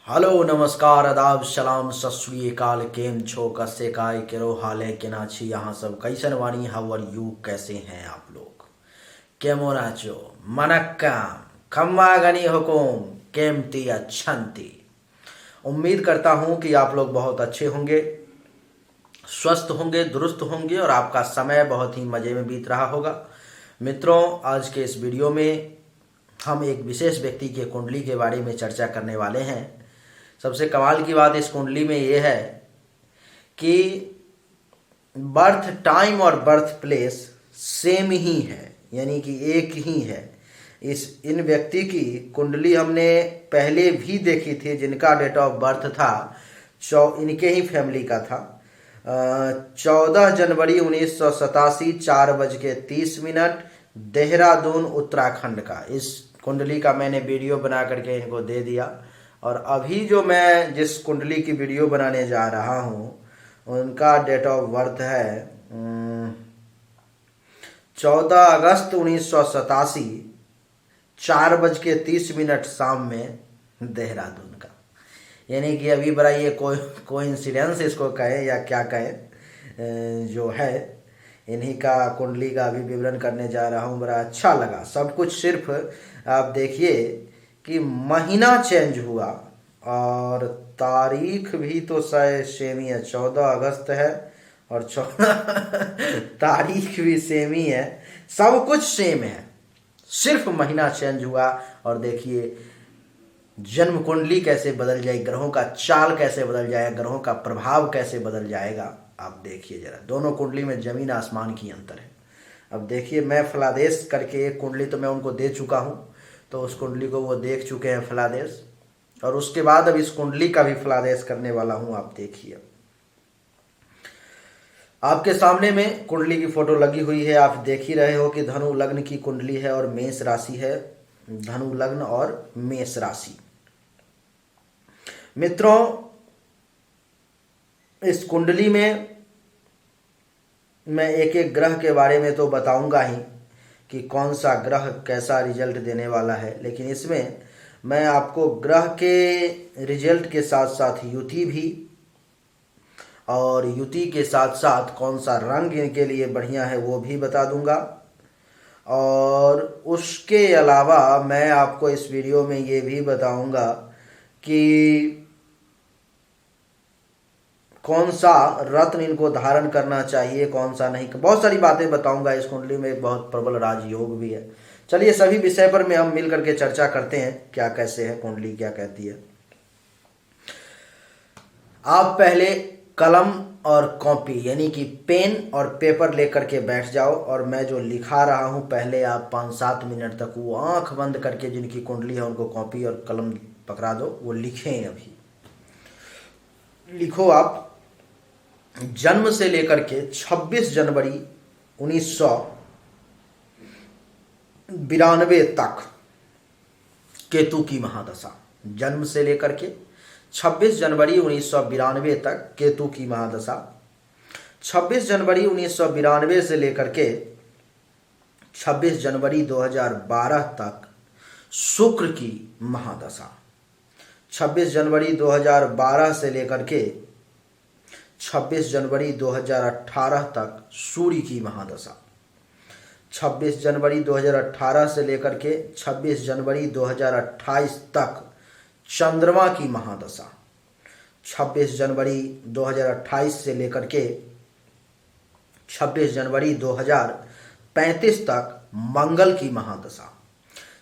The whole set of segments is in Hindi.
हेलो नमस्कार आदाब सलाम सत श्री अकाल केम छो कसे काय केरो हाले केना छी यहाँ सब कैसन वाणी हाउ आर यू कैसे हैं आप लोग केमो नाचो मनक्कम खम्मा गनी हुकुम केमती अच्छंती। उम्मीद करता हूँ कि आप लोग बहुत अच्छे होंगे, स्वस्थ होंगे, दुरुस्त होंगे और आपका समय बहुत ही मज़े में बीत रहा होगा। मित्रों, आज के इस वीडियो में हम एक विशेष व्यक्ति के कुंडली के बारे में चर्चा करने वाले हैं। सबसे कमाल की बात इस कुंडली में ये है कि बर्थ टाइम और बर्थ प्लेस सेम ही है, यानी कि एक ही है। इन व्यक्ति की कुंडली हमने पहले भी देखी थी, जिनका डेट ऑफ बर्थ था इनके ही फैमिली का था 14 जनवरी 1987 4:30 देहरादून उत्तराखंड का। इस कुंडली का मैंने वीडियो बना करके इनको दे दिया और अभी जो मैं जिस कुंडली की वीडियो बनाने जा रहा हूँ उनका डेट ऑफ बर्थ है 14 अगस्त 1987 4:30 शाम में देहरादून का। यानी कि अभी बड़ा ये कोइंसिडेंस इसको कहे या क्या कहे, जो है इन्हीं का कुंडली का अभी विवरण करने जा रहा हूँ। बड़ा अच्छा लगा सब कुछ। सिर्फ आप देखिए कि महीना चेंज हुआ और तारीख भी तो शायद सेम ही है, 14 अगस्त है और 14 तारीख भी सेम ही है, सब कुछ सेम है, सिर्फ महीना चेंज हुआ। और देखिए जन्म कुंडली कैसे बदल जाए, ग्रहों का चाल कैसे बदल जाएगा, ग्रहों का प्रभाव कैसे बदल जाएगा। आप देखिए जरा, दोनों कुंडली में जमीन आसमान की अंतर है। अब देखिए, मैं फलादेश करके एक कुंडली तो मैं उनको दे चुका हूँ, तो उस कुंडली को वो देख चुके हैं फलादेश, और उसके बाद अब इस कुंडली का भी फलादेश करने वाला हूँ। आप देखिए, आपके सामने में कुंडली की फोटो लगी हुई है। आप देख ही रहे हो कि धनु लग्न की कुंडली है और मेष राशि है, धनु लग्न और मेष राशि। मित्रों, इस कुंडली में मैं एक एक ग्रह के बारे में तो बताऊंगा ही कि कौन सा ग्रह कैसा रिजल्ट देने वाला है, लेकिन इसमें मैं आपको ग्रह के रिजल्ट के साथ साथ युति भी, और युति के साथ साथ कौन सा रंग इनके लिए बढ़िया है वो भी बता दूंगा। और उसके अलावा मैं आपको इस वीडियो में ये भी बताऊंगा कि कौन सा रत्न इनको धारण करना चाहिए, कौन सा नहीं। बहुत सारी बातें बताऊंगा। इस कुंडली में एक बहुत प्रबल राजयोग भी है। चलिए, सभी विषय पर में हम मिल करके चर्चा करते हैं, क्या कैसे है कुंडली, क्या कहती है। आप पहले कलम और कॉपी यानी कि पेन और पेपर लेकर के बैठ जाओ, और मैं जो लिखा रहा हूं पहले आप 5-7 मिनट तक वो आंख बंद करके जिनकी कुंडली है उनको कॉपी और कलम पकड़ा दो, वो लिखें। अभी लिखो आप, जन्म से लेकर के 26 जनवरी 1992 तक केतु की महादशा। जन्म से लेकर के 26 जनवरी 1992 तक केतु की महादशा। 26 जनवरी 1992 से लेकर के 26 जनवरी 2012 तक शुक्र की महादशा। 26 जनवरी 2012 से लेकर के 26 जनवरी 2018 तक सूर्य की महादशा। 26 जनवरी 2018 से लेकर के 26 जनवरी 2028 तक चंद्रमा की महादशा। 26 जनवरी 2028 से लेकर के 26 जनवरी 2035 तक मंगल की महादशा।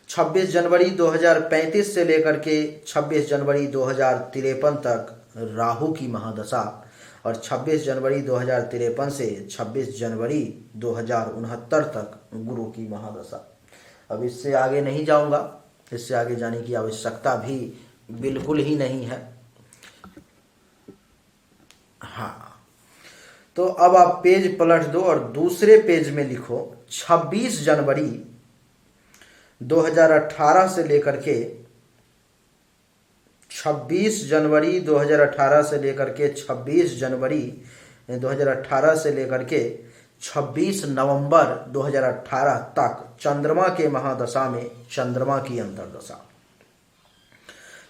26 जनवरी 2035 से लेकर के 26 जनवरी 2053 तक राहु की महादशा, और 26 जनवरी 2053 से 26 जनवरी 2069 तक गुरु की महादशा। अब इससे आगे नहीं जाऊंगा, इससे आगे जाने की आवश्यकता भी बिल्कुल ही नहीं है। हाँ, तो अब आप पेज पलट दो और दूसरे पेज में लिखो 26 जनवरी 2018 से लेकर के 26 जनवरी 2018 से लेकर के 26 जनवरी 2018 से लेकर के 26 नवंबर 2018 तक चंद्रमा के महादशा में चंद्रमा की अंतर्दशा।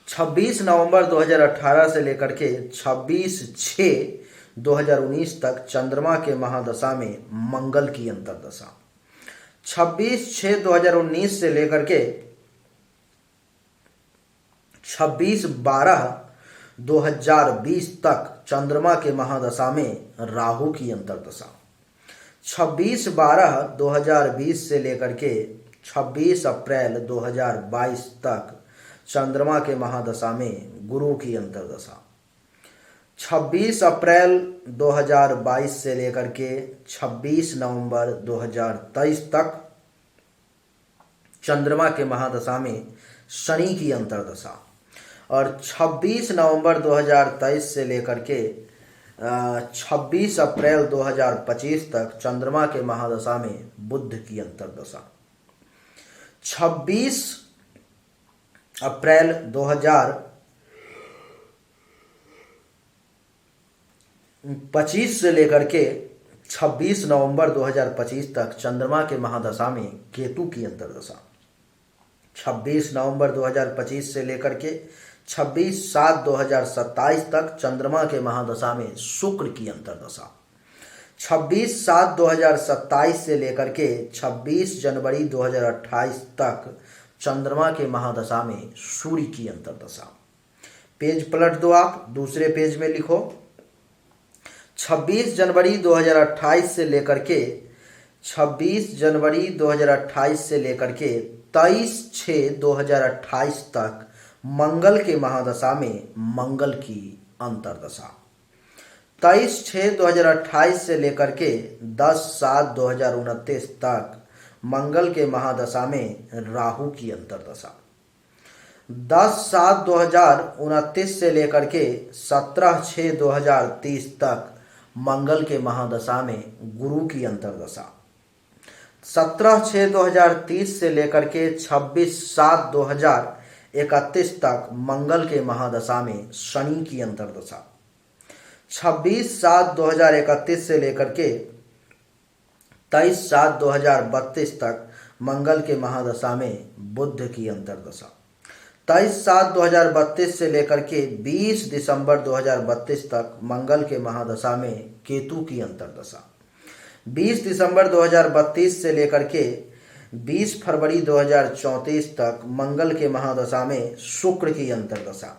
26 नवंबर 2018 से लेकर के 26/6/2019 तक चंद्रमा के महादशा में मंगल की अंतर्दशा। 26/6/2019 से लेकर के 26/12/2020 तक चंद्रमा के महादशा में राहु की अंतर्दशा। 26/12/2020 से लेकर के 26 अप्रैल 2022 तक चंद्रमा के महादशा में गुरु की अंतर्दशा। 26 अप्रैल 2022 से लेकर के 26 नवंबर 2023 तक चंद्रमा के महादशा में शनि की अंतर्दशा। और 26 नवंबर 2023 से लेकर के 26 अप्रैल 2025 तक चंद्रमा के महादशा में बुध की अंतर्दशा। 26 अप्रैल 2025 से लेकर के 26 नवंबर 2025 तक चंद्रमा के महादशा में केतु की अंतर्दशा। 26 नवंबर 2025 से लेकर के 26/7/2027 तक चंद्रमा के महादशा में शुक्र की अंतर्दशा। 26/7/2027 से लेकर के 26 जनवरी 2028 तक चंद्रमा के महादशा में सूर्य की अंतर्दशा। पेज पलट दो, आप दूसरे पेज में लिखो 26 जनवरी 2028 से लेकर के 26 जनवरी 2028 से लेकर के 23/6/2028 तक मंगल के महादशा में मंगल की अंतर्दशा। 23/6/2028 से लेकर के 10/7/2029 तक मंगल के महादशा में राहु की अंतर्दशा। 10/7/2029 से लेकर के 17/6/2030 तक मंगल के महादशा में गुरु की अंतर्दशा। 17/6/2030 से लेकर के 26/7/2031 तक मंगल के महादशा में शनि की अंतर्दशा। 26/7/2031 से लेकर के 23/7/2032 तक मंगल के महादशा में बुध की अंतर्दशा। 23/7/2032 से लेकर के 20 दिसंबर 2032 तक मंगल के महादशा में केतु की अंतर्दशा। 20 दिसंबर 2032 से लेकर के 20 फरवरी 2034 तक मंगल के महादशा में शुक्र की अंतर्दशा।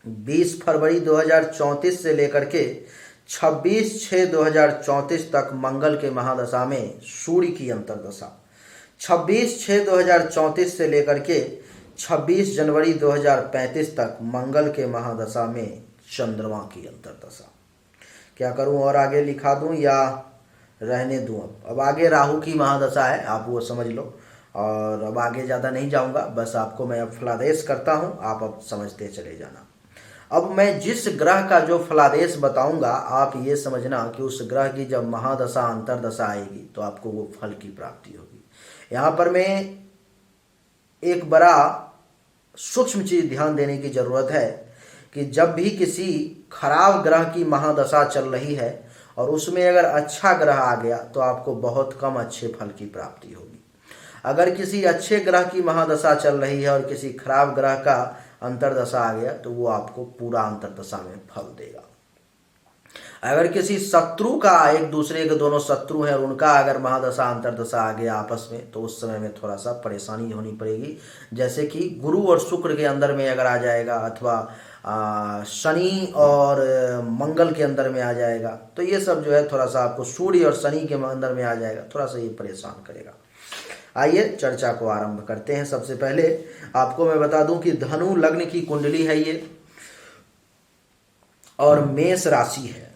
20 फरवरी 2034 से लेकर के 26/6/2034 तक मंगल के महादशा में सूर्य की अंतर्दशा। 26/6/2034 से लेकर के 26 जनवरी 2035 तक मंगल के महादशा में चंद्रमा की अंतर्दशा। क्या करूं और आगे लिखा दूं या रहने दूं? अब आगे राहु की महादशा है, आप वो समझ लो। और अब आगे ज़्यादा नहीं जाऊंगा, बस आपको मैं अब फलादेश करता हूं, आप अब समझते चले जाना। अब मैं जिस ग्रह का जो फलादेश बताऊंगा, आप ये समझना कि उस ग्रह की जब महादशा अंतर्दशा आएगी तो आपको वो फल की प्राप्ति होगी। यहाँ पर मैं एक बड़ा सूक्ष्म चीज ध्यान देने की जरूरत है कि जब भी किसी खराब ग्रह की महादशा चल रही है और उसमें अगर अच्छा ग्रह आ गया तो आपको बहुत कम अच्छे फल की प्राप्ति होगी। अगर किसी अच्छे ग्रह की महादशा चल रही है और किसी खराब ग्रह का अंतर्दशा आ गया तो वो आपको पूरा अंतर्दशा में फल देगा। अगर किसी शत्रु का, एक दूसरे के दोनों शत्रु हैं और उनका अगर महादशा अंतर्दशा आ गया आपस में, तो उस समय में थोड़ा सा परेशानी होनी पड़ेगी। जैसे कि गुरु और शुक्र के अंदर में अगर आ जाएगा, अथवा शनि और मंगल के अंदर में आ जाएगा, तो ये सब जो है थोड़ा सा आपको सूर्य और शनि के अंदर में आ जाएगा, थोड़ा सा ये परेशान करेगा। आइए चर्चा को आरंभ करते हैं। सबसे पहले आपको मैं बता दूं कि धनु लग्न की कुंडली है ये और मेष राशि है।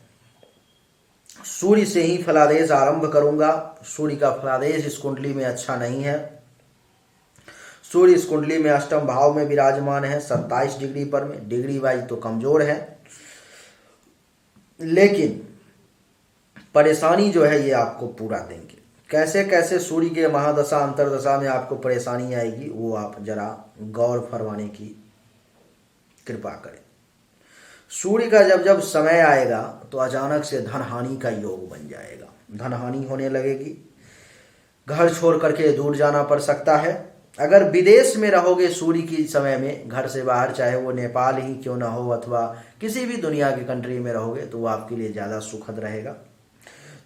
सूर्य से ही फलादेश आरंभ करूंगा। सूर्य का फलादेश इस कुंडली में अच्छा नहीं है। सूर्य इस कुंडली में अष्टम भाव में विराजमान है 27 डिग्री पर में, डिग्री वाइज तो कमजोर है, लेकिन परेशानी जो है ये आपको पूरा देंगे। कैसे कैसे सूर्य के महादशा अंतर्दशा में आपको परेशानी आएगी वो आप जरा गौर फरमाने की कृपा करें। सूर्य का जब जब समय आएगा तो अचानक से धन हानि का योग बन जाएगा, धन हानि होने लगेगी, घर छोड़ करके दूर जाना पड़ सकता है, अगर विदेश में रहोगे सूर्य की समय में, घर से बाहर, चाहे वो नेपाल ही क्यों ना हो अथवा किसी भी दुनिया की कंट्री में रहोगे, तो वो आपके लिए ज़्यादा सुखद रहेगा।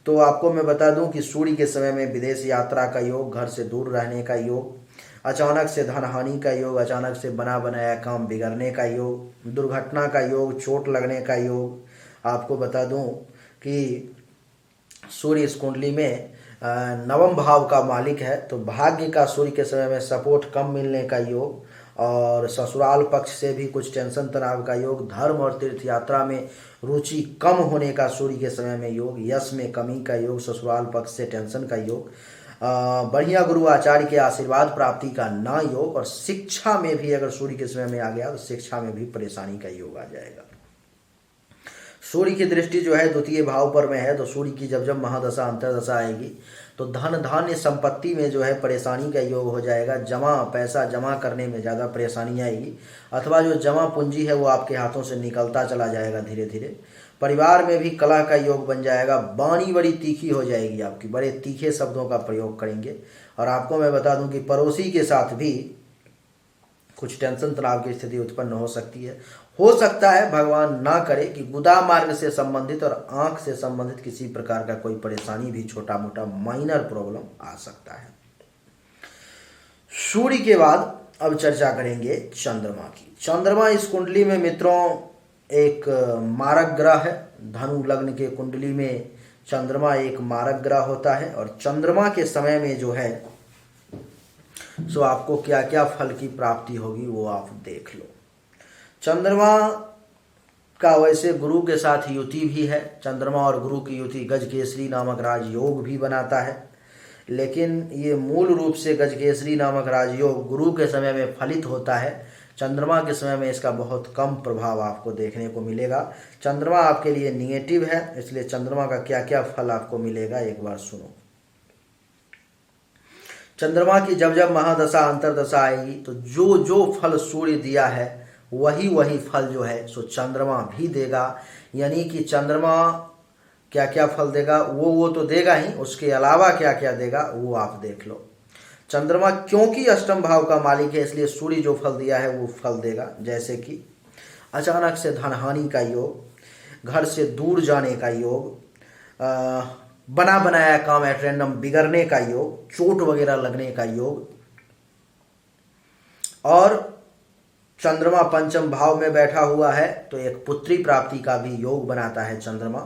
तो आपको मैं बता दूं कि सूर्य के समय में विदेश यात्रा का योग, घर से दूर रहने का योग, अचानक से धन हानि का योग, अचानक से बना बनाया काम बिगड़ने का योग, दुर्घटना का योग, चोट लगने का योग। आपको बता दूं कि सूर्य इस कुंडली में नवम भाव का मालिक है, तो भाग्य का सूर्य के समय में सपोर्ट कम मिलने का योग, और ससुराल पक्ष से भी कुछ टेंशन तनाव का योग, धर्म और तीर्थ यात्रा में रुचि कम होने का सूर्य के समय में योग, यश में कमी का योग, ससुराल पक्ष से टेंशन का योग, बढ़िया गुरु आचार्य के आशीर्वाद प्राप्ति का ना योग, और शिक्षा में भी अगर सूर्य के समय में आ गया तो शिक्षा में भी परेशानी का योग आ जाएगा। सूर्य की दृष्टि जो है द्वितीय भाव पर में है, तो सूर्य की जब जब महादशा अंतरदशा आएगी तो धन धान्य संपत्ति में जो है परेशानी का योग हो जाएगा। पैसा जमा करने में ज़्यादा परेशानी आएगी, अथवा जो जमा पूंजी है वो आपके हाथों से निकलता चला जाएगा धीरे धीरे। परिवार में भी कलह का योग बन जाएगा, वाणी बड़ी तीखी हो जाएगी आपकी, बड़े तीखे शब्दों का प्रयोग करेंगे। और आपको मैं बता दूं कि पड़ोसी के साथ भी कुछ टेंशन तनाव की स्थिति उत्पन्न हो सकती है। हो सकता है, भगवान ना करे, कि गुदा मार्ग से संबंधित और आंख से संबंधित किसी प्रकार का कोई परेशानी भी, छोटा मोटा माइनर प्रॉब्लम आ सकता है। सूर्य के बाद अब चर्चा करेंगे चंद्रमा की। चंद्रमा इस कुंडली में मित्रों एक मारक ग्रह है। धनु लग्न के कुंडली में चंद्रमा एक मारक ग्रह होता है, और चंद्रमा के समय में जो है सो आपको क्या क्या फल की प्राप्ति होगी वो आप देख लो। चंद्रमा का वैसे गुरु के साथ युति भी है। चंद्रमा और गुरु की युति गजकेसरी नामक राजयोग भी बनाता है, लेकिन ये मूल रूप से गजकेसरी नामक राजयोग गुरु के समय में फलित होता है। चंद्रमा के समय में इसका बहुत कम प्रभाव आपको देखने को मिलेगा। चंद्रमा आपके लिए निगेटिव है, इसलिए चंद्रमा का क्या क्या फल आपको मिलेगा एक बार सुनो। चंद्रमा की जब जब महादशा अंतरदशा आएगी तो जो जो फल सूर्य दिया है वही वही फल जो है सो चंद्रमा भी देगा। यानी कि चंद्रमा क्या क्या फल देगा वो तो देगा ही, उसके अलावा क्या क्या देगा वो आप देख लो। चंद्रमा क्योंकि अष्टम भाव का मालिक है, इसलिए सूर्य जो फल दिया है वो फल देगा। जैसे कि अचानक से धनहानि का योग, घर से दूर जाने का योग, बना बनाया काम एट रैंडम बिगड़ने का योग, चोट वगैरह लगने का योग। और चंद्रमा पंचम भाव में बैठा हुआ है तो एक पुत्री प्राप्ति का भी योग बनाता है चंद्रमा।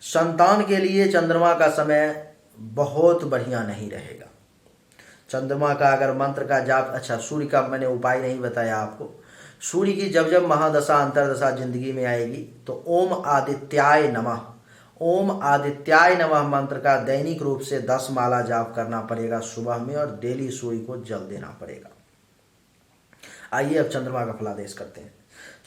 संतान के लिए चंद्रमा का समय बहुत बढ़िया नहीं रहेगा। चंद्रमा का अगर मंत्र का जाप, अच्छा सूर्य का मैंने उपाय नहीं बताया आपको। सूर्य की जब जब महादशा अंतरदशा जिंदगी में आएगी तो ओम आदित्याय नमः, ओम आदित्याय नमः मंत्र का दैनिक रूप से 10 माला जाप करना पड़ेगा सुबह में, और डेली सूर्य को जल देना पड़ेगा। आइए अब चंद्रमा का फलादेश करते हैं।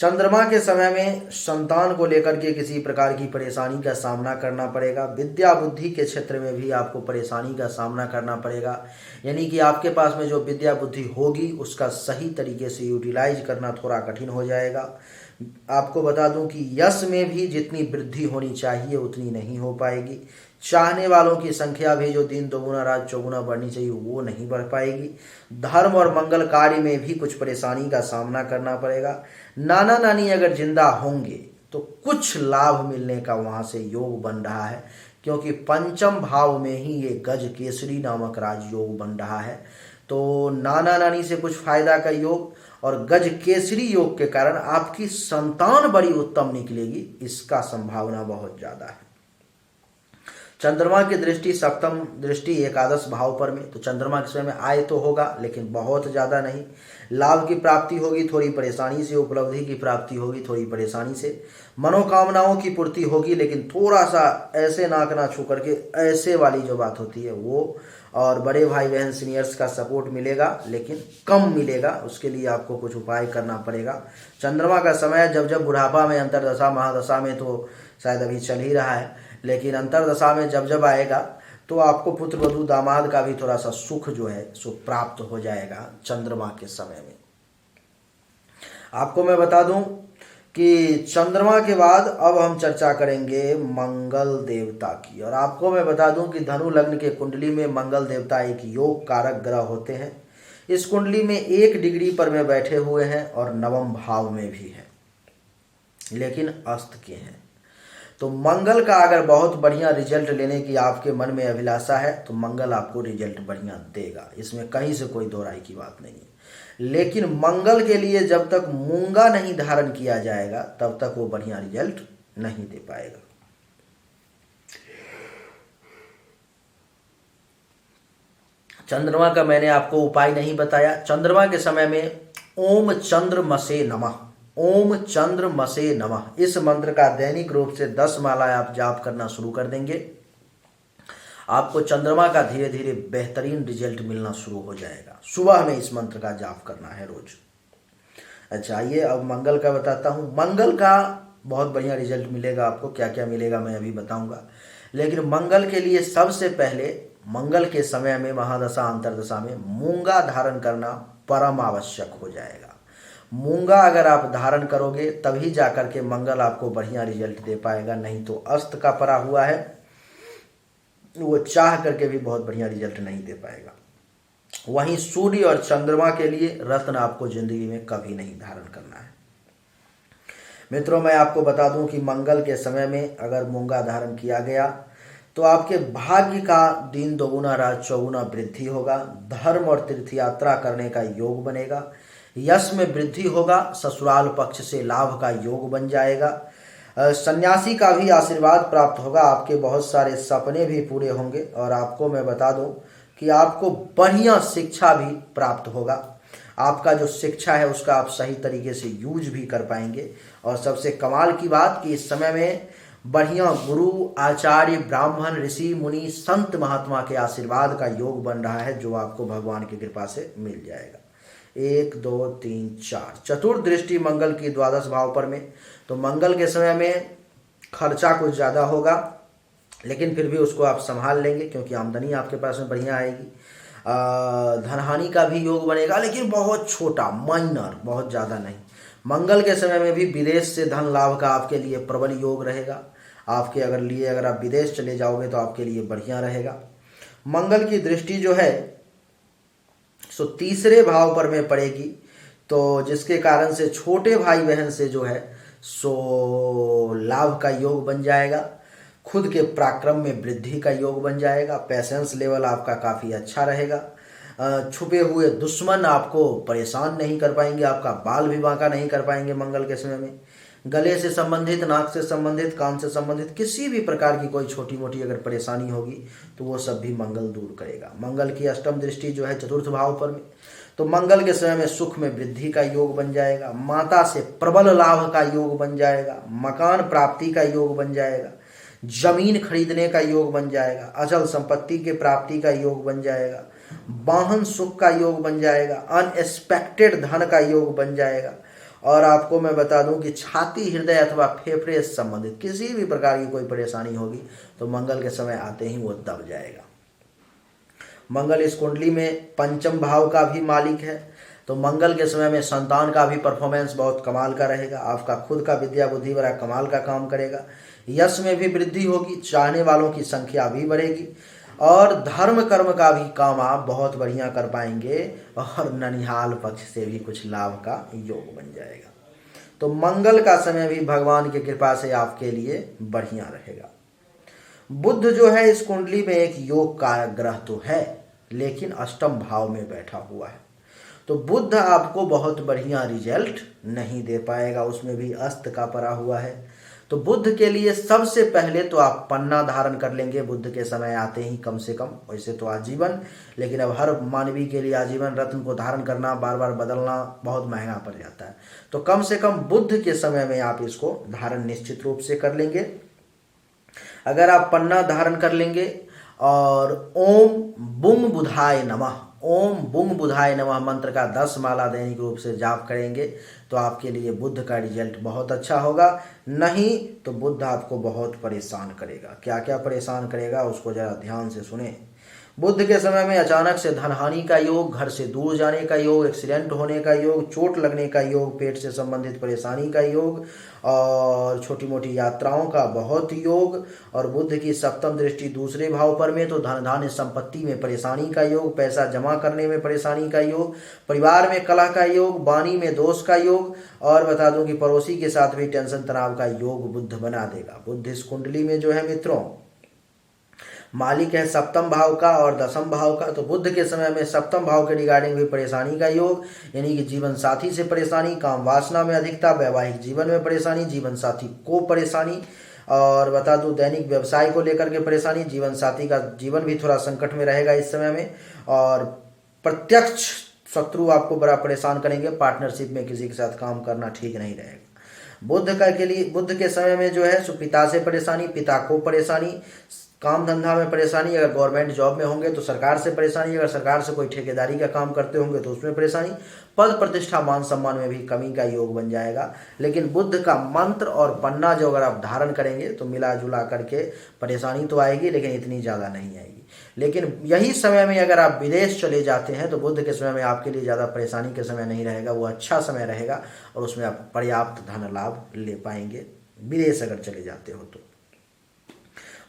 चंद्रमा के समय में संतान को लेकर के किसी प्रकार की परेशानी का सामना करना पड़ेगा। विद्या बुद्धि के क्षेत्र में भी आपको परेशानी का सामना करना पड़ेगा। यानी कि आपके पास में जो विद्या बुद्धि होगी उसका सही तरीके से यूटिलाइज करना थोड़ा कठिन हो जाएगा। आपको बता दूं कि यश में भी जितनी वृद्धि होनी चाहिए उतनी नहीं हो पाएगी। चाहने वालों की संख्या भी जो दिन दोगुना रात चौगुना बढ़नी चाहिए वो नहीं बढ़ पाएगी। धर्म और मंगल कार्य में भी कुछ परेशानी का सामना करना पड़ेगा। नाना नानी अगर जिंदा होंगे तो कुछ लाभ मिलने का वहां से योग बन रहा है, क्योंकि पंचम भाव में ही ये गज केसरी नामक राजयोग बन रहा है। तो नाना नानी से कुछ फायदा का योग, और गज केसरी योग के कारण आपकी संतान बड़ी उत्तम निकलेगी, इसका संभावना बहुत ज्यादा है। चंद्रमा की दृष्टि सप्तम दृष्टि एकादश भाव पर में, तो चंद्रमा के समय में आय तो होगा लेकिन बहुत ज़्यादा नहीं। लाभ की प्राप्ति होगी थोड़ी परेशानी से, उपलब्धि की प्राप्ति होगी थोड़ी परेशानी से, मनोकामनाओं की पूर्ति होगी लेकिन थोड़ा सा ऐसे नाक ना छू करके ऐसे वाली जो बात होती है वो, और बड़े भाई बहन सीनियर्स का सपोर्ट मिलेगा लेकिन कम मिलेगा, उसके लिए आपको कुछ उपाय करना पड़ेगा। चंद्रमा का समय जब जब बुढ़ापा में, अंतरदशा महादशा में तो शायद अभी चल ही रहा है, लेकिन अंतरदशा में जब जब आएगा तो आपको पुत्र वधु दामाद का भी थोड़ा सा सुख जो है सो प्राप्त हो जाएगा चंद्रमा के समय में। आपको मैं बता दूं कि चंद्रमा के बाद अब हम चर्चा करेंगे मंगल देवता की। और आपको मैं बता दूं कि धनु लग्न के कुंडली में मंगल देवता एक योग कारक ग्रह होते हैं। इस कुंडली में 1 डिग्री पर में बैठे हुए हैं और नवम भाव में भी है, लेकिन अस्त के हैं। तो मंगल का अगर बहुत बढ़िया रिजल्ट लेने की आपके मन में अभिलाषा है तो मंगल आपको रिजल्ट बढ़िया देगा, इसमें कहीं से कोई दो राय की बात नहीं है। लेकिन मंगल के लिए जब तक मूंगा नहीं धारण किया जाएगा तब तक वो बढ़िया रिजल्ट नहीं दे पाएगा। चंद्रमा का मैंने आपको उपाय नहीं बताया। चंद्रमा के समय में ओम चंद्रमसे नमः, ओम चंद्रमसे नमः इस मंत्र का दैनिक रूप से 10 माला आप जाप करना शुरू कर देंगे, आपको चंद्रमा का धीरे धीरे बेहतरीन रिजल्ट मिलना शुरू हो जाएगा। सुबह में इस मंत्र का जाप करना है रोज। अच्छा, आइए अब मंगल का बताता हूँ। मंगल का बहुत बढ़िया रिजल्ट मिलेगा आपको, क्या क्या मिलेगा मैं अभी बताऊंगा। लेकिन मंगल के लिए सबसे पहले मंगल के समय में महादशा अंतरदशा में मूंगा धारण करना परम आवश्यक हो जाएगा। मूंगा अगर आप धारण करोगे तभी जाकर के मंगल आपको बढ़िया रिजल्ट दे पाएगा, नहीं तो अस्त का परा हुआ है, वो चाह करके भी बहुत बढ़िया रिजल्ट नहीं दे पाएगा। वहीं सूर्य और चंद्रमा के लिए रत्न आपको जिंदगी में कभी नहीं धारण करना है। मित्रों, मैं आपको बता दूं कि मंगल के समय में अगर मूंगा धारण किया गया तो आपके भाग्य का दिन दोगुना रात चौगुना वृद्धि होगा, धर्म और तीर्थ यात्रा करने का योग बनेगा, यश में वृद्धि होगा, ससुराल पक्ष से लाभ का योग बन जाएगा, सन्यासी का भी आशीर्वाद प्राप्त होगा, आपके बहुत सारे सपने भी पूरे होंगे और आपको मैं बता दूं कि आपको बढ़िया शिक्षा भी प्राप्त होगा। आपका जो शिक्षा है उसका आप सही तरीके से यूज भी कर पाएंगे। और सबसे कमाल की बात कि इस समय में बढ़िया गुरु आचार्य ब्राह्मण ऋषि मुनि संत महात्मा के आशीर्वाद का योग बन रहा है, जो आपको भगवान की कृपा से मिल जाएगा। 1 2 3 4 चतुर्थ दृष्टि मंगल की द्वादश भाव पर में, तो मंगल के समय में खर्चा कुछ ज़्यादा होगा, लेकिन फिर भी उसको आप संभाल लेंगे क्योंकि आमदनी आपके पास में बढ़िया आएगी। धनहानि का भी योग बनेगा, लेकिन बहुत छोटा, माइनर, बहुत ज़्यादा नहीं। मंगल के समय में भी विदेश से धन लाभ का आपके लिए प्रबल योग रहेगा। अगर आप विदेश चले जाओगे तो आपके लिए बढ़िया रहेगा। मंगल की दृष्टि जो है सो तीसरे भाव पर में पड़ेगी, तो जिसके कारण से छोटे भाई बहन से जो है सो लाभ का योग बन जाएगा, खुद के पराक्रम में वृद्धि का योग बन जाएगा, पैसेंस लेवल आपका काफ़ी अच्छा रहेगा, छुपे हुए दुश्मन आपको परेशान नहीं कर पाएंगे, आपका बाल भी बांका नहीं कर पाएंगे मंगल के समय में। गले से संबंधित, नाक से संबंधित, कान से संबंधित किसी भी प्रकार की कोई छोटी मोटी अगर परेशानी होगी तो वो सब भी मंगल दूर करेगा। मंगल की अष्टम दृष्टि जो है चतुर्थ भाव पर में, तो मंगल के समय में सुख में वृद्धि का योग बन जाएगा, माता से प्रबल लाभ का योग बन जाएगा, मकान प्राप्ति का योग बन जाएगा, जमीन खरीदने का योग बन जाएगा, अचल संपत्ति के प्राप्ति का योग बन जाएगा, वाहन सुख का योग बन जाएगा, अनएक्सपेक्टेड धन का योग बन जाएगा। और आपको मैं बता दूं कि छाती, हृदय अथवा फेफड़े से संबंधित किसी भी प्रकार की कोई परेशानी होगी तो मंगल के समय आते ही वो दब जाएगा। मंगल इस कुंडली में पंचम भाव का भी मालिक है, तो मंगल के समय में संतान का भी परफॉर्मेंस बहुत कमाल का रहेगा। आपका खुद का विद्या बुद्धि बड़ा कमाल का काम करेगा, यश में भी वृद्धि होगी, चाहने वालों की संख्या भी बढ़ेगी और धर्म कर्म का भी काम आप बहुत बढ़िया कर पाएंगे और ननिहाल पक्ष से भी कुछ लाभ का योग बन जाएगा। तो मंगल का समय भी भगवान की कृपा से आपके लिए बढ़िया रहेगा। बुध जो है इस कुंडली में एक योग कारक ग्रह तो है, लेकिन अष्टम भाव में बैठा हुआ है, तो बुध आपको बहुत बढ़िया रिजल्ट नहीं दे पाएगा, उसमें भी अस्त का परा हुआ है। तो बुध के लिए सबसे पहले तो आप पन्ना धारण कर लेंगे बुध के समय आते ही, कम से कम, वैसे तो आजीवन, लेकिन अब हर मानवी के लिए आजीवन रत्न को धारण करना, बार बार बदलना बहुत महंगा पड़ जाता है, तो कम से कम बुध के समय में आप इसको धारण निश्चित रूप से कर लेंगे। अगर आप पन्ना धारण कर लेंगे और ओम बुंग बुधाय नमः, ओम बुंग बुधाय नमः मंत्र का 10 माला दैनिक रूप से जाप करेंगे तो आपके लिए बुध का रिजल्ट बहुत अच्छा होगा। नहीं तो बुध आपको बहुत परेशान करेगा। क्या क्या परेशान करेगा उसको जरा ध्यान से सुने। बुध के समय में अचानक से धन हानि का योग, घर से दूर जाने का योग, एक्सीडेंट होने का योग, चोट लगने का योग, पेट से संबंधित परेशानी का योग और छोटी मोटी यात्राओं का बहुत योग। और बुध की सप्तम दृष्टि दूसरे भाव पर में तो धन धान्य संपत्ति में परेशानी का योग, पैसा जमा करने में परेशानी का योग, परिवार में कलह का योग, वाणी में दोष का योग और बता दूं कि पड़ोसी के साथ भी टेंशन तनाव का योग बुध बना देगा। बुध इस कुंडली में जो है मित्रों मालिक है सप्तम भाव का और दसम भाव का। तो बुध के समय में सप्तम भाव के रिगार्डिंग भी परेशानी का योग, यानी कि जीवन साथी से परेशानी, काम वासना में अधिकता, वैवाहिक जीवन में परेशानी, जीवन साथी को परेशानी और बता दूं दैनिक व्यवसाय को लेकर के परेशानी, जीवन साथी का जीवन भी थोड़ा संकट में रहेगा इस समय में। और प्रत्यक्ष शत्रु आपको बड़ा परेशान करेंगे, पार्टनरशिप में किसी के साथ काम करना ठीक नहीं रहेगा। बुध के समय में जो है पिता से परेशानी, पिता को परेशानी, काम धंधा में परेशानी, अगर गवर्नमेंट जॉब में होंगे तो सरकार से परेशानी, अगर सरकार से कोई ठेकेदारी का काम करते होंगे तो उसमें परेशानी, पद प्रतिष्ठा मान सम्मान में भी कमी का योग बन जाएगा। लेकिन बुध का मंत्र और पन्ना जो अगर आप धारण करेंगे तो मिला जुला करके परेशानी तो आएगी लेकिन इतनी ज़्यादा नहीं आएगी। लेकिन यही समय में अगर आप विदेश चले जाते हैं तो बुध के समय में आपके लिए ज़्यादा परेशानी के समय नहीं रहेगा, वो अच्छा समय रहेगा और उसमें आप पर्याप्त धन लाभ ले पाएंगे विदेश अगर चले जाते हो तो।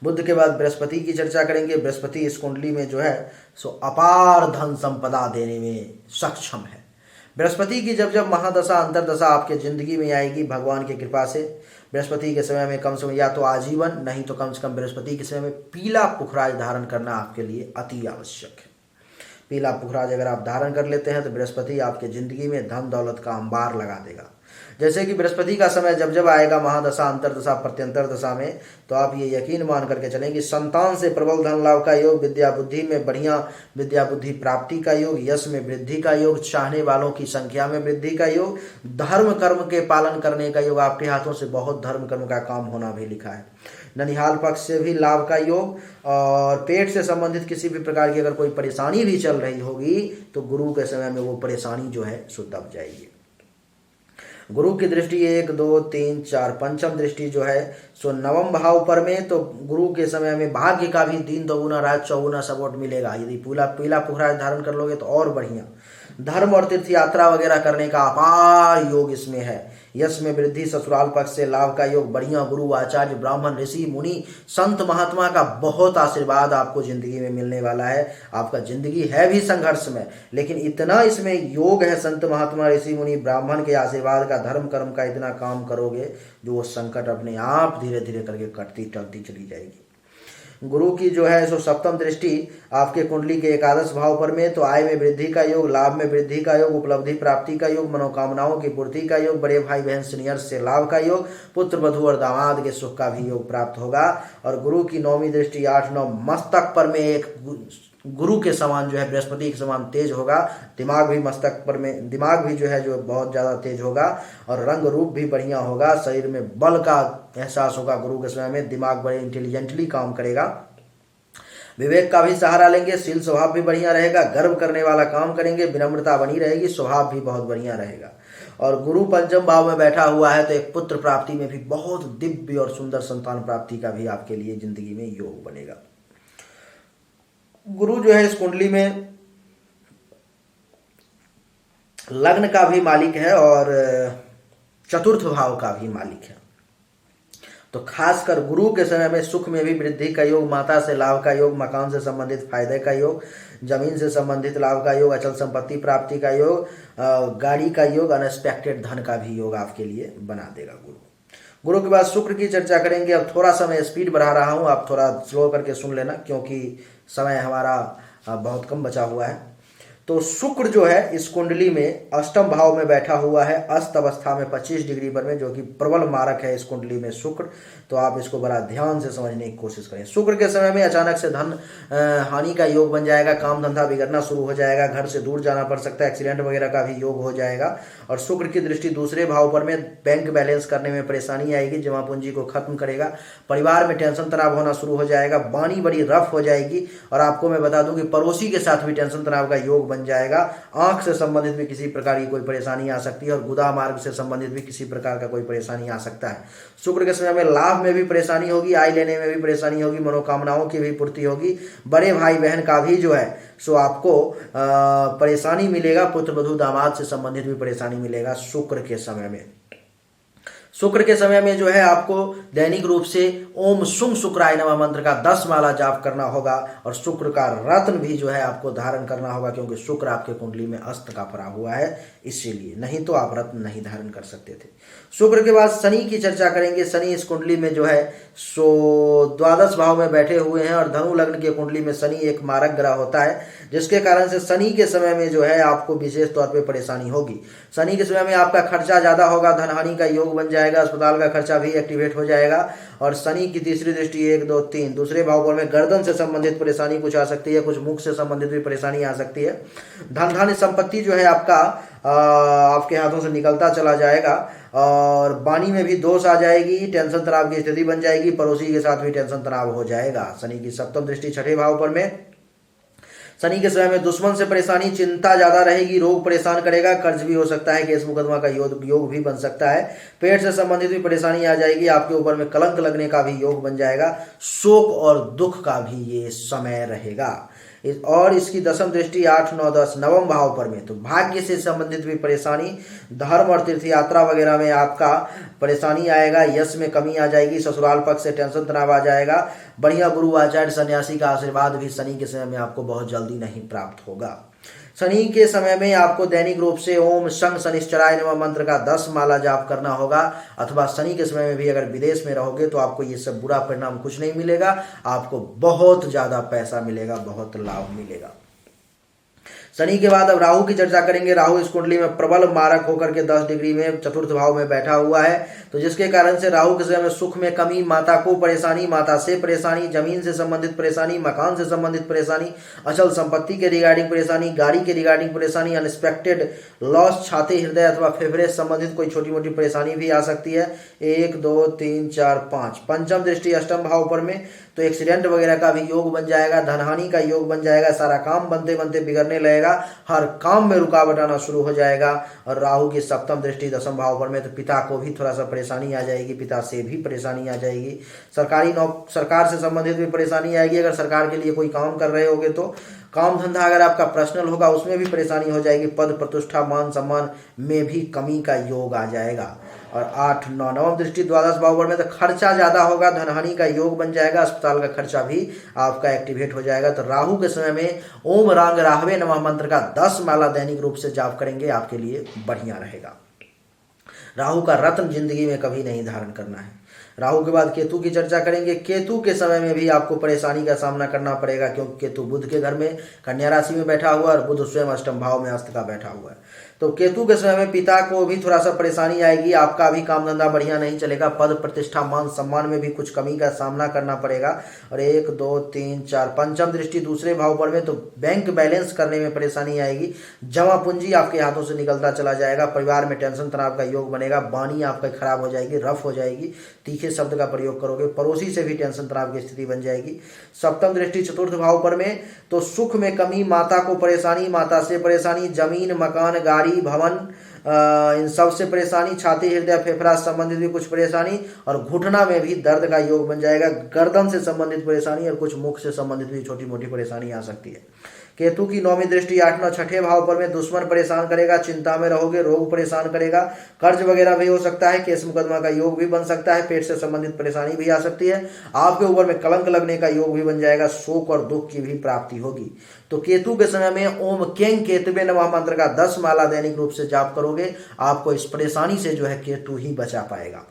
बुध के बाद बृहस्पति की चर्चा करेंगे। बृहस्पति इस कुंडली में जो है सो अपार धन संपदा देने में सक्षम है। बृहस्पति की जब जब महादशा अंतरदशा आपके जिंदगी में आएगी भगवान की कृपा से, बृहस्पति के समय में कम से कम या तो आजीवन नहीं तो कम से कम बृहस्पति के समय में पीला पुखराज धारण करना आपके लिए अति आवश्यक है। पीला पुखराज अगर आप धारण कर लेते हैं तो बृहस्पति आपके जिंदगी में धन दौलत का अंबार लगा देगा। जैसे कि बृहस्पति का समय जब जब आएगा महादशा अंतरदशा प्रत्यंतर दशा में तो आप ये यकीन मान करके चलें कि संतान से प्रबल धन लाभ का योग, विद्या बुद्धि में बढ़िया विद्या बुद्धि प्राप्ति का योग, यश में वृद्धि का योग, चाहने वालों की संख्या में वृद्धि का योग, धर्म कर्म के पालन करने का योग, आपके हाथों से बहुत धर्म कर्म का काम होना भी लिखा है। ननिहाल पक्ष से भी लाभ का योग और पेट से संबंधित किसी भी प्रकार की अगर कोई परेशानी भी चल रही होगी तो गुरु के समय में वो परेशानी जो है सो दब जाएगी। गुरु की दृष्टि 1 2 3 4 पंचम दृष्टि जो है सो नवम भाव पर में, तो गुरु के समय में भाग्य का भी दिन दोगुना रात चौगुना सपोर्ट मिलेगा। यदि पीला पुखराज धारण कर लोगे तो और बढ़िया। धर्म और तीर्थ यात्रा वगैरह करने का अपार योग इसमें है। यश में वृद्धि, ससुराल पक्ष से लाभ का योग, बढ़िया गुरु आचार्य ब्राह्मण ऋषि मुनि संत महात्मा का बहुत आशीर्वाद आपको जिंदगी में मिलने वाला है। आपका जिंदगी है भी संघर्ष में लेकिन इतना इसमें योग है संत महात्मा ऋषि मुनि ब्राह्मण के आशीर्वाद का, धर्म कर्म का इतना काम करोगे जो वो संकट अपने आप धीरे धीरे करके कटती टलती चली जाएगी। गुरु की जो है सो सप्तम दृष्टि आपके कुंडली के एकादश भाव पर में, तो आय में वृद्धि का योग, लाभ में वृद्धि का योग, उपलब्धि प्राप्ति का योग, मनोकामनाओं की पूर्ति का योग, बड़े भाई बहन सीनियर से लाभ का योग, पुत्र वधु और दामाद के सुख का भी योग प्राप्त होगा। और गुरु की नौवीं दृष्टि 8 9 मस्तक पर में एक गुरु के समान जो है बृहस्पति के समान तेज होगा। दिमाग भी मस्तक पर में, दिमाग भी जो है जो बहुत ज़्यादा तेज होगा और रंग रूप भी बढ़िया होगा। शरीर में बल का एहसास होगा गुरु के समय में, दिमाग बड़े इंटेलिजेंटली काम करेगा। विवेक का भी सहारा लेंगे, शील स्वभाव भी बढ़िया रहेगा, गर्व करने वाला काम करेंगे, विनम्रता बनी रहेगी, स्वभाव भी बहुत बढ़िया रहेगा। और गुरु पंचम भाव में बैठा हुआ है तो एक पुत्र प्राप्ति में भी बहुत दिव्य और सुंदर संतान प्राप्ति का भी आपके लिए जिंदगी में योग बनेगा। गुरु जो है इस कुंडली में लग्न का भी मालिक है और चतुर्थ भाव का भी मालिक है। तो खासकर गुरु के समय में सुख में भी वृद्धि का योग, माता से लाभ का योग, मकान से संबंधित फायदे का योग, जमीन से संबंधित लाभ का योग, अचल संपत्ति प्राप्ति का योग, गाड़ी का योग, अनएक्सपेक्टेड धन का भी योग आपके लिए बना देगा गुरु। गुरु के बाद शुक्र की चर्चा करेंगे। अब थोड़ा सा मैं स्पीड बढ़ा रहा हूँ, आप थोड़ा स्लो करके सुन लेना क्योंकि समय हमारा बहुत कम बचा हुआ है। तो शुक्र जो है इस कुंडली में अष्टम भाव में बैठा हुआ है, अस्त अवस्था में 25 डिग्री पर में, जो कि प्रबल मारक है इस कुंडली में शुक्र। तो आप इसको बड़ा ध्यान से समझने की कोशिश करें। शुक्र के समय में अचानक से धन हानि का योग बन जाएगा, काम धंधा बिगड़ना शुरू हो जाएगा, घर से दूर जाना पड़ सकता है, एक्सीडेंट वगैरह का भी योग हो जाएगा। और शुक्र की दृष्टि दूसरे भाव पर में बैंक बैलेंस करने में परेशानी आएगी, जमा पूंजी को खत्म करेगा, परिवार में टेंशन तनाव होना शुरू हो जाएगा, वाणी बड़ी रफ हो जाएगी। और आपको मैं बता दूं कि पड़ोसी के साथ भी टेंशन तनाव का योग बन जाएगा। आंख से संबंधित भी किसी प्रकार की कोई परेशानी आ सकती है और गुदा मार्ग से संबंधित भी किसी प्रकार का कोई परेशानी आ सकता है। शुक्र के समय में लाभ में भी परेशानी होगी, आय लेने में भी परेशानी होगी, मनोकामनाओं की भी पूर्ति होगी। बड़े भाई बहन का भी जो है सो आपको परेशानी मिलेगा, पुत्र वधू दामाद से संबंधित भी परेशानी मिलेगा शुक्र के समय में। शुक्र के समय में जो है आपको दैनिक रूप से ओम शुंग शुक्राय नमः मंत्र का 10 माला जाप करना होगा और शुक्र का रत्न भी जो है आपको धारण करना होगा, क्योंकि शुक्र आपके कुंडली में अस्त का पड़ा हुआ है, इसीलिए, नहीं तो आप रत्न नहीं धारण कर सकते थे। शुक्र के बाद शनि की चर्चा करेंगे। शनि इस कुंडली में जो है सो द्वादश भाव में बैठे हुए हैं और धनु लग्न के कुंडली में शनि एक मारक ग्रह होता है, जिसके कारण से शनि के समय में जो है आपको विशेष तौर पे परेशानी होगी। शनि के समय में आपका खर्चा ज़्यादा होगा, धनहानि का योग बन जाएगा, अस्पताल का खर्चा भी एक्टिवेट हो जाएगा। और शनि की तीसरी दृष्टि 1 2 3 दूसरे भाव पर में गर्दन से संबंधित परेशानी कुछ आ सकती है, कुछ मुख से संबंधित भी परेशानी आ सकती है। धन धान्य संपत्ति जो है आपका आपके हाथों से निकलता चला जाएगा और वाणी में भी दोष आ जाएगी, टेंशन तनाव की स्थिति बन जाएगी, पड़ोसी के साथ भी टेंशन तनाव हो जाएगा। शनि की सप्तम दृष्टि 6ठे भाव पर में। शनि के समय में दुश्मन से परेशानी, चिंता ज्यादा रहेगी, रोग परेशान करेगा, कर्ज भी हो सकता है, केस मुकदमा का योग भी बन सकता है, पेट से संबंधित भी परेशानी आ जाएगी, आपके ऊपर में कलंक लगने का भी योग बन जाएगा, शोक और दुख का भी ये समय रहेगा। और इसकी दशम दृष्टि 8 9 10 नवम भाव पर में, तो भाग्य से संबंधित भी परेशानी, धर्म और तीर्थ यात्रा वगैरह में आपका परेशानी आएगा, यश में कमी आ जाएगी, ससुराल पक्ष से टेंशन तनाव आ जाएगा, बढ़िया गुरु आचार्य सन्यासी का आशीर्वाद भी शनि के समय में आपको बहुत जल्दी नहीं प्राप्त होगा। शनि के समय में आपको दैनिक रूप से ओम शं शनिश्चराय नमः मंत्र का 10 माला जाप करना होगा, अथवा शनि के समय में भी अगर विदेश में रहोगे तो आपको ये सब बुरा परिणाम कुछ नहीं मिलेगा, आपको बहुत ज्यादा पैसा मिलेगा, बहुत लाभ मिलेगा। शनि के बाद अब राहु की चर्चा करेंगे। राहु इस कुंडली में प्रबल मारक होकर के 10 डिग्री में चतुर्थ भाव में बैठा हुआ है, तो जिसके कारण से राहु के समय में सुख में कमी, माता को परेशानी, माता से परेशानी, जमीन से संबंधित परेशानी, मकान से संबंधित परेशानी, अचल संपत्ति के रिगार्डिंग परेशानी, गाड़ी के रिगार्डिंग परेशानी, अनएक्सपेक्टेड लॉस, छाती हृदय अथवा फेफड़े से संबंधित कोई छोटी मोटी परेशानी भी आ सकती है। 1 2 3 4 5 पंचम दृष्टि अष्टम भाव पर में, तो एक्सीडेंट वगैरह का भी योग बन जाएगा, धनहानि का योग बन जाएगा, सारा काम बनते बनते बिगड़ने लगेगा, हर काम में रुकावट आना शुरू हो जाएगा। और राहु की सप्तम दृष्टि दशम भाव पर में, तो पिता को भी थोड़ा सा परेशानी आ जाएगी, पिता से भी परेशानी आ जाएगी, सरकार से संबंधित भी परेशानी आएगी। अगर सरकार के लिए कोई काम कर रहे होगे तो काम धंधा अगर आपका पर्सनल होगा उसमें भी परेशानी हो जाएगी, पद प्रतिष्ठा मान सम्मान में भी कमी का योग आ जाएगा। और 8 9 नवम दृष्टि द्वादश भाव पर में, तो खर्चा ज्यादा होगा, धनहानि का योग बन जाएगा, अस्पताल का खर्चा भी आपका एक्टिवेट हो जाएगा। तो राहु के समय में ओम रांग राहवे नमः मंत्र का 10 माला दैनिक रूप से जाप करेंगे, आपके लिए बढ़िया रहेगा। राहु का रत्न जिंदगी में कभी नहीं धारण करना है। राहु के बाद केतु की चर्चा करेंगे। केतु के समय में भी आपको परेशानी का सामना करना पड़ेगा, क्योंकि केतु बुध के घर में कन्या राशि में बैठा हुआ और बुध स्वयं अष्टम भाव में अस्त का बैठा हुआ है। तो केतु के समय में पिता को भी थोड़ा सा परेशानी आएगी, आपका भी काम धंधा बढ़िया नहीं चलेगा, पद प्रतिष्ठा मान सम्मान में भी कुछ कमी का सामना करना पड़ेगा। और 1 2 3 4 पंचम दृष्टि दूसरे भाव पर में, तो बैंक बैलेंस करने में परेशानी आएगी, जमा पूंजी आपके हाथों से निकलता चला जाएगा, परिवार में टेंशन तनाव का योग बनेगा, वाणी आपका खराब हो जाएगी, रफ हो जाएगी, तीखे शब्द का प्रयोग करोगे, पड़ोसी से भी टेंशन तनाव की स्थिति बन जाएगी। सप्तम दृष्टि चतुर्थ भाव पर में, तो सुख में कमी, माता को परेशानी, माता से परेशानी, जमीन मकान गाड़ी भवन इन सब से परेशानी, छाती हृदय फेफड़ा संबंधित भी कुछ परेशानी, और घुटना में भी दर्द का योग बन जाएगा, गर्दन से संबंधित परेशानी और कुछ मुख से संबंधित भी छोटी मोटी परेशानी आ सकती है। केतु की नौवीं दृष्टि 8 9 छठे भाव पर में, दुश्मन परेशान करेगा, चिंता में रहोगे, रोग परेशान करेगा, कर्ज वगैरह भी हो सकता है, केस मुकदमा का योग भी बन सकता है, पेट से संबंधित परेशानी भी आ सकती है, आपके ऊपर में कलंक लगने का योग भी बन जाएगा, शोक और दुख की भी प्राप्ति होगी। तो केतु के समय में ओम केंग केतुवे नमः मंत्र का 10 माला दैनिक रूप से जाप करोगे, आपको इस परेशानी से जो है केतु ही बचा पाएगा।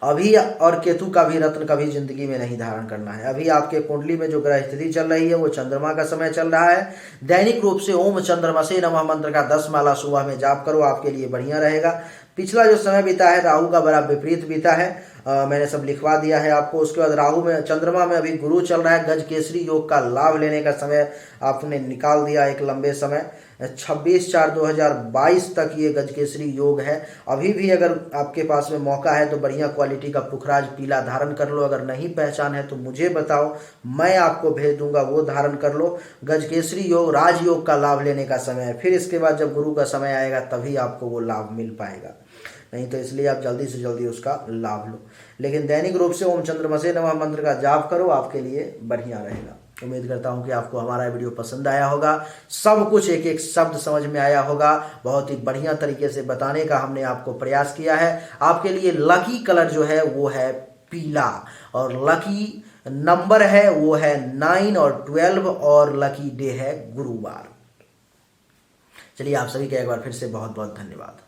अभी और केतु का भी रत्न कभी जिंदगी में नहीं धारण करना है। अभी आपके कुंडली में जो ग्रह स्थिति चल रही है वो चंद्रमा का समय चल रहा है। दैनिक रूप से ओम चंद्रमसे नमः मंत्र का 10 माला सुबह में जाप करो, आपके लिए बढ़िया रहेगा। पिछला जो समय बीता है राहु का बड़ा विपरीत बीता है, मैंने सब लिखवा दिया है आपको। उसके बाद राहु में चंद्रमा में अभी गुरु चल रहा है, गज केसरी योग का लाभ लेने का समय आपने निकाल दिया एक लंबे समय। 26/4/2022 तक ये गजकेसरी योग है। अभी भी अगर आपके पास में मौका है तो बढ़िया क्वालिटी का पुखराज पीला धारण कर लो। अगर नहीं पहचान है तो मुझे बताओ, मैं आपको भेज दूंगा, वो धारण कर लो। गजकेसरी योग राजयोग का लाभ लेने का समय है। फिर इसके बाद जब गुरु का समय आएगा तभी आपको वो लाभ मिल पाएगा, नहीं तो इसलिए आप जल्दी से जल्दी उसका लाभ लो। लेकिन दैनिक रूप से ओम चंद्रमसे नमः मंत्र का जाप करो, आपके लिए बढ़िया रहेगा। उम्मीद करता हूं कि आपको हमारा वीडियो पसंद आया होगा, सब कुछ एक एक शब्द समझ में आया होगा। बहुत ही बढ़िया तरीके से बताने का हमने आपको प्रयास किया है। आपके लिए लकी कलर जो है वो है पीला, और लकी नंबर है वो है 9 और 12, और लकी डे है गुरुवार। चलिए आप सभी का एक बार फिर से बहुत बहुत धन्यवाद।